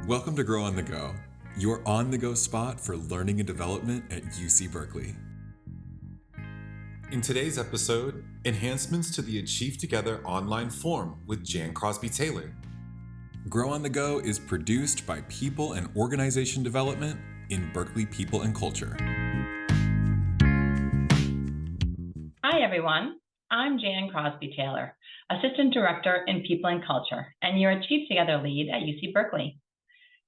Welcome to Grow on the Go, your on-the-go spot for learning and development at UC Berkeley. In today's episode, enhancements to the Achieve Together online form with Jan Crosby Taylor. Grow on the Go is produced by People and Organization Development in Berkeley People and Culture. Hi, everyone. I'm Jan Crosby Taylor, Assistant Director in People and Culture, and your Achieve Together lead at UC Berkeley.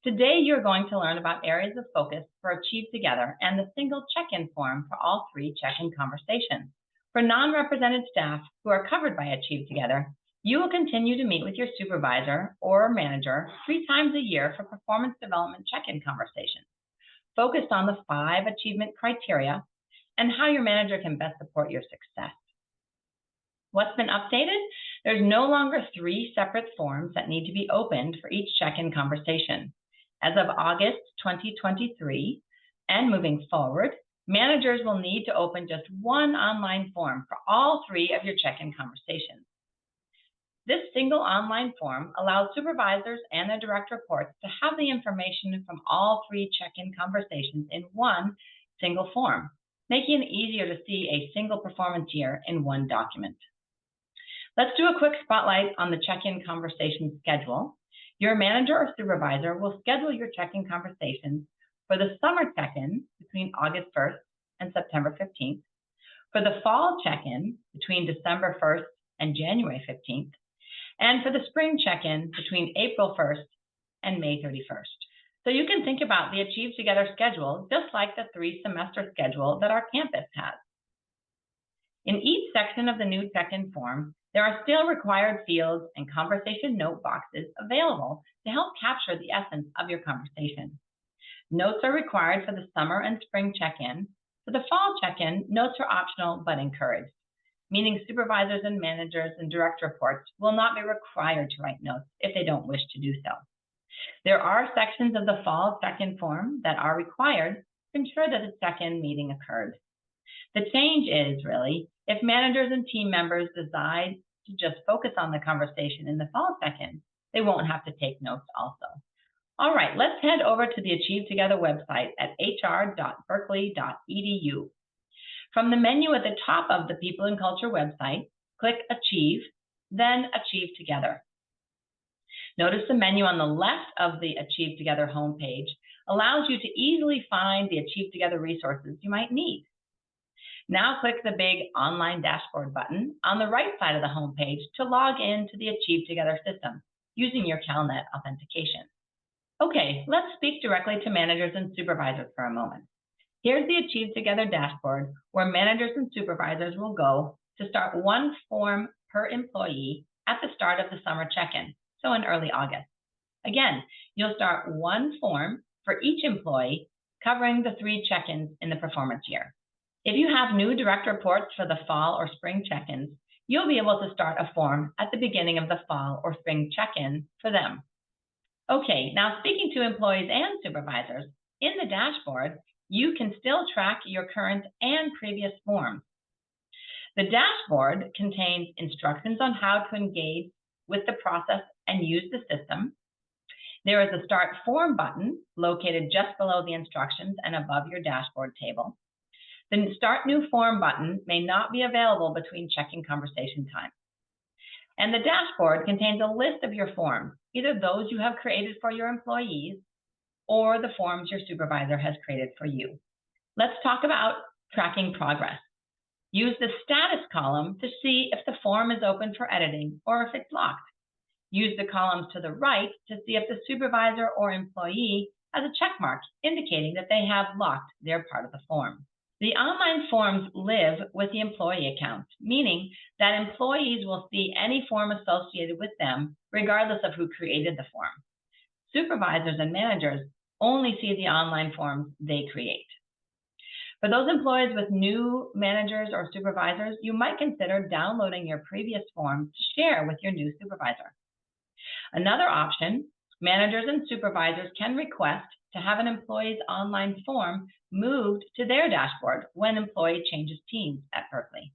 Today, you're going to learn about areas of focus for Achieve Together and the single check-in form for all three check-in conversations. For non-represented staff who are covered by Achieve Together, you will continue to meet with your supervisor or manager 3 times a year for performance development check-in conversations, focused on the 5 achievement criteria and how your manager can best support your success. What's been updated? There's no longer 3 separate forms that need to be opened for each check-in conversation. As of August 2023 and moving forward, managers will need to open just one online form for all 3 of your check-in conversations. This single online form allows supervisors and their direct reports to have the information from all 3 check-in conversations in one single form, making it easier to see a single performance year in one document. Let's do a quick spotlight on the check-in conversation schedule. Your manager or supervisor will schedule your check-in conversations for the summer check-in between August 1st and September 15th, for the fall check-in between December 1st and January 15th, and for the spring check-in between April 1st and May 31st. So you can think about the Achieve Together schedule just like the 3-semester schedule that our campus has. In each section of the new check-in form, there are still required fields and conversation note boxes available to help capture the essence of your conversation. Notes are required for the summer and spring check-in. For the fall check-in, notes are optional but encouraged, meaning supervisors and managers and direct reports will not be required to write notes if they don't wish to do so. There are sections of the fall check-in form that are required to ensure that the check-in meeting occurred. The change is really if managers and team members decide to just focus on the conversation in the fall check-in, they won't have to take notes also. All right, let's head over to the Achieve Together website at hr.berkeley.edu. From the menu at the top of the People and Culture website, click Achieve, then Achieve Together. Notice the menu on the left of the Achieve Together homepage allows you to easily find the Achieve Together resources you might need. Now click the big Online Dashboard button on the right side of the homepage to log in to the Achieve Together system using your CalNet authentication. Okay, let's speak directly to managers and supervisors for a moment. Here's the Achieve Together dashboard where managers and supervisors will go to start one form per employee at the start of the summer check-in, so in early August. Again, you'll start one form for each employee covering the 3 check-ins in the performance year. If you have new direct reports for the fall or spring check-ins, you'll be able to start a form at the beginning of the fall or spring check-in for them. Okay, now speaking to employees and supervisors, in the dashboard, you can still track your current and previous forms. The dashboard contains instructions on how to engage with the process and use the system. There is a Start Form button located just below the instructions and above your dashboard table. The Start New Form button may not be available between check-in conversation time. And the dashboard contains a list of your forms, either those you have created for your employees or the forms your supervisor has created for you. Let's talk about tracking progress. Use the status column to see if the form is open for editing or if it's locked. Use the columns to the right to see if the supervisor or employee has a check mark indicating that they have locked their part of the form. The online forms live with the employee account, meaning that employees will see any form associated with them regardless of who created the form. Supervisors and managers only see the online forms they create. For those employees with new managers or supervisors, you might consider downloading your previous form to share with your new supervisor. Another option, managers and supervisors can request to have an employee's online form moved to their dashboard when employee changes teams at Berkeley.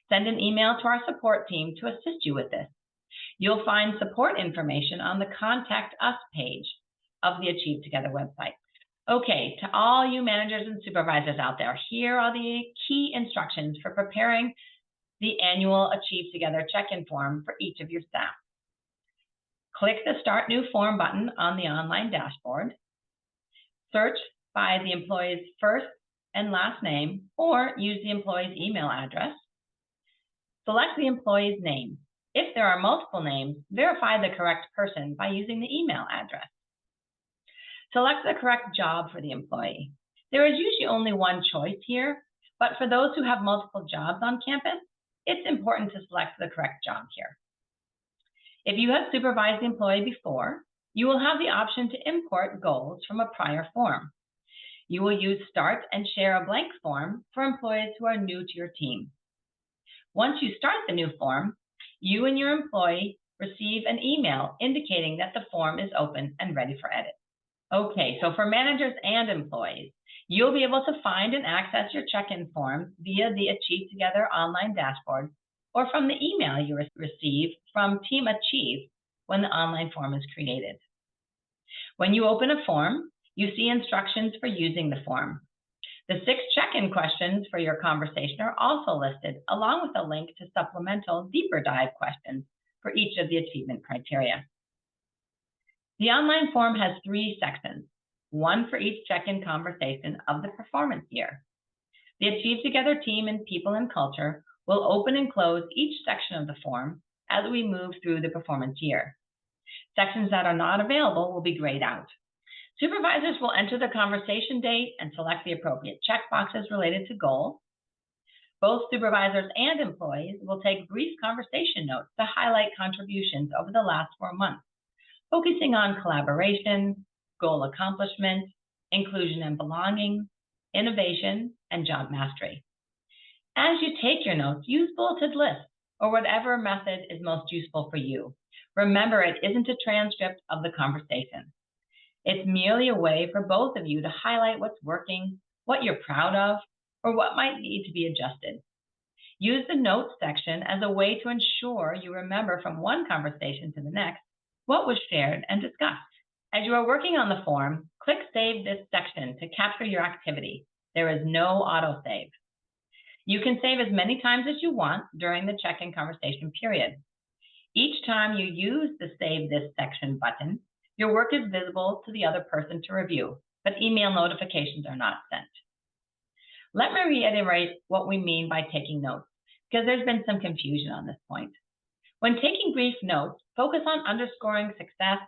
Send an email to our support team to assist you with this. You'll find support information on the Contact Us page. of the Achieve Together website. Okay, to all you managers and supervisors out there, here are the key instructions for preparing the annual Achieve Together check-in form for each of your staff. Click the Start New Form button on the online dashboard. Search by the employee's first and last name, or use the employee's email address. Select the employee's name. If there are multiple names, verify the correct person by using the email address. Select the correct job for the employee. There is usually only one choice here, but for those who have multiple jobs on campus, it's important to select the correct job here. If you have supervised the employee before, you will have the option to import goals from a prior form. You will use Start and Share a blank form for employees who are new to your team. Once you start the new form, you and your employee receive an email indicating that the form is open and ready for edit. Okay, so for managers and employees, you'll be able to find and access your check-in forms via the Achieve Together online dashboard or from the email you receive from Team Achieve when the online form is created. When you open a form, you see instructions for using the form. The 6 check-in questions for your conversation are also listed, along with a link to supplemental deeper dive questions for each of the achievement criteria. The online form has 3 sections, one for each check-in conversation of the performance year. The Achieve Together team and people and culture will open and close each section of the form as we move through the performance year. Sections that are not available will be grayed out. Supervisors will enter the conversation date and select the appropriate checkboxes related to goals. Both supervisors and employees will take brief conversation notes to highlight contributions over the last 4 months, focusing on collaboration, goal accomplishment, inclusion and belonging, innovation, and job mastery. As you take your notes, use bulleted lists or whatever method is most useful for you. Remember, it isn't a transcript of the conversation. It's merely a way for both of you to highlight what's working, what you're proud of, or what might need to be adjusted. Use the notes section as a way to ensure you remember from one conversation to the next what was shared and discussed. As you are working on the form, click Save this section to capture your activity. There is no autosave. You can save as many times as you want during the check-in conversation period. Each time you use the Save this section button, your work is visible to the other person to review, but email notifications are not sent. Let me reiterate what we mean by taking notes, because there's been some confusion on this point. When taking brief notes, focus on underscoring success,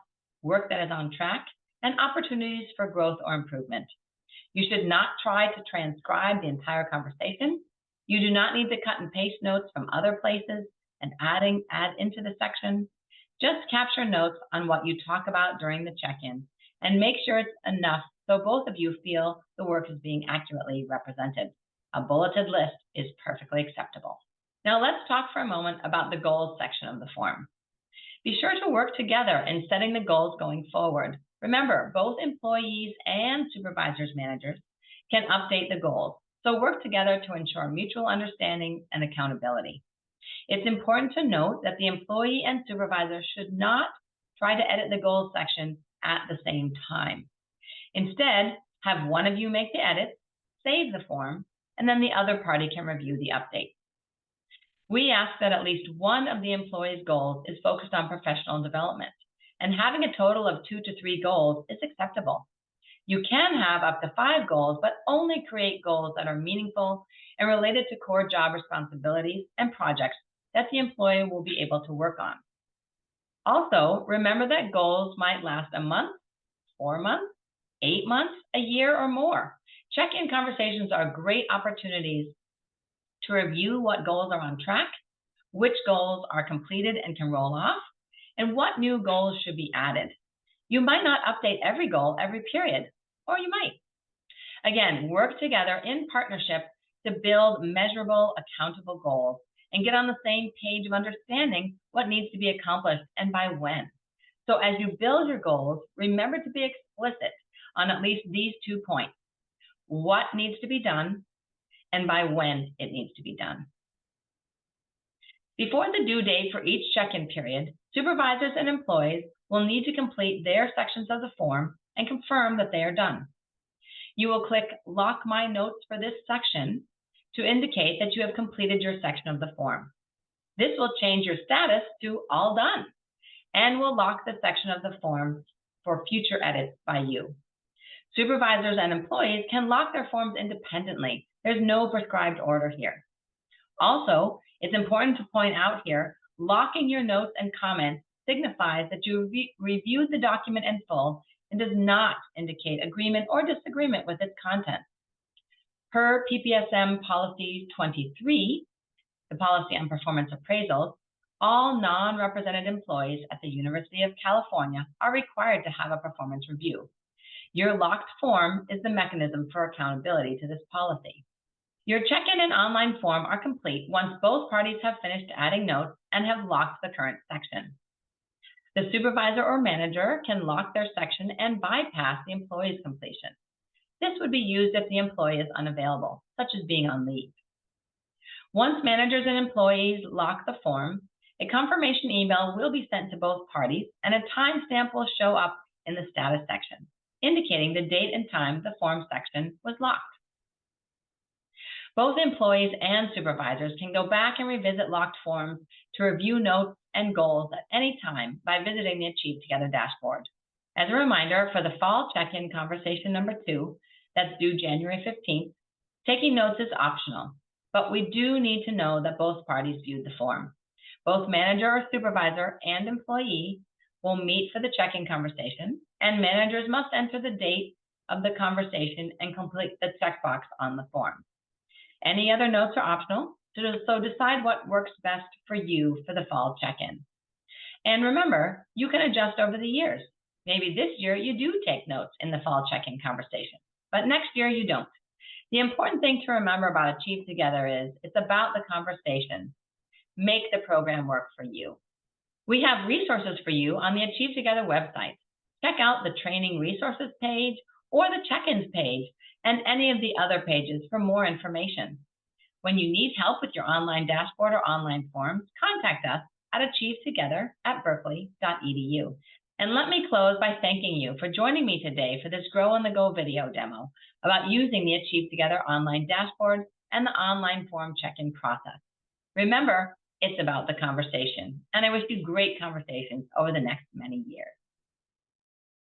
work that is on track, and opportunities for growth or improvement. You should not try to transcribe the entire conversation. You do not need to cut and paste notes from other places and add into the section. Just capture notes on what you talk about during the check-in and make sure it's enough so both of you feel the work is being accurately represented. A bulleted list is perfectly acceptable. Now let's talk for a moment about the goals section of the form. Be sure to work together in setting the goals going forward. Remember, both employees and supervisors managers can update the goals, so work together to ensure mutual understanding and accountability. It's important to note that the employee and supervisor should not try to edit the goals section at the same time. Instead, have one of you make the edits, save the form, and then the other party can review the update. We ask that at least one of the employee's goals is focused on professional development, and having a total of 2 to 3 goals is acceptable. You can have up to 5 goals, but only create goals that are meaningful and related to core job responsibilities and projects that the employee will be able to work on. Also, remember that goals might last a month, 4 months, 8 months, a year, or more. Check-in conversations are great opportunities to review what goals are on track, which goals are completed and can roll off, and what new goals should be added. You might not update every goal every period, or you might. Again, work together in partnership to build measurable, accountable goals and get on the same page of understanding what needs to be accomplished and by when. So as you build your goals, remember to be explicit on at least these 2 points: what needs to be done and by when it needs to be done. Before the due date for each check-in period, supervisors and employees will need to complete their sections of the form and confirm that they are done. You will click Lock My Notes for this section to indicate that you have completed your section of the form. This will change your status to All Done and will lock the section of the form for future edits by you. Supervisors and employees can lock their forms independently. There's no prescribed order here. Also, it's important to point out here, locking your notes and comments signifies that you reviewed the document in full and does not indicate agreement or disagreement with its content. Per PPSM Policy 23, the Policy on Performance Appraisals, all non-represented employees at the University of California are required to have a performance review. Your locked form is the mechanism for accountability to this policy. Your check-in and online form are complete once both parties have finished adding notes and have locked the current section. The supervisor or manager can lock their section and bypass the employee's completion. This would be used if the employee is unavailable, such as being on leave. Once managers and employees lock the form, a confirmation email will be sent to both parties and a timestamp will show up in the status section, indicating the date and time the form section was locked. Both employees and supervisors can go back and revisit locked forms to review notes and goals at any time by visiting the Achieve Together dashboard. As a reminder, for the fall check-in conversation number 2, that's due January 15th, taking notes is optional, but we do need to know that both parties viewed the form. Both manager or supervisor and employee will meet for the check-in conversation, and managers must enter the date of the conversation and complete the checkbox on the form. Any other notes are optional, so decide what works best for you for the fall check-in. And remember, you can adjust over the years. Maybe this year you do take notes in the fall check-in conversation, but next year you don't. The important thing to remember about Achieve Together is it's about the conversation. Make the program work for you. We have resources for you on the Achieve Together website. Check out the training resources page or the check-ins page and any of the other pages for more information. When you need help with your online dashboard or online forms, contact us at achievetogether@berkeley.edu. And let me close by thanking you for joining me today for this Grow on the Go video demo about using the Achieve Together online dashboard and the online form check-in process. Remember, it's about the conversation, and I wish you great conversations over the next many years.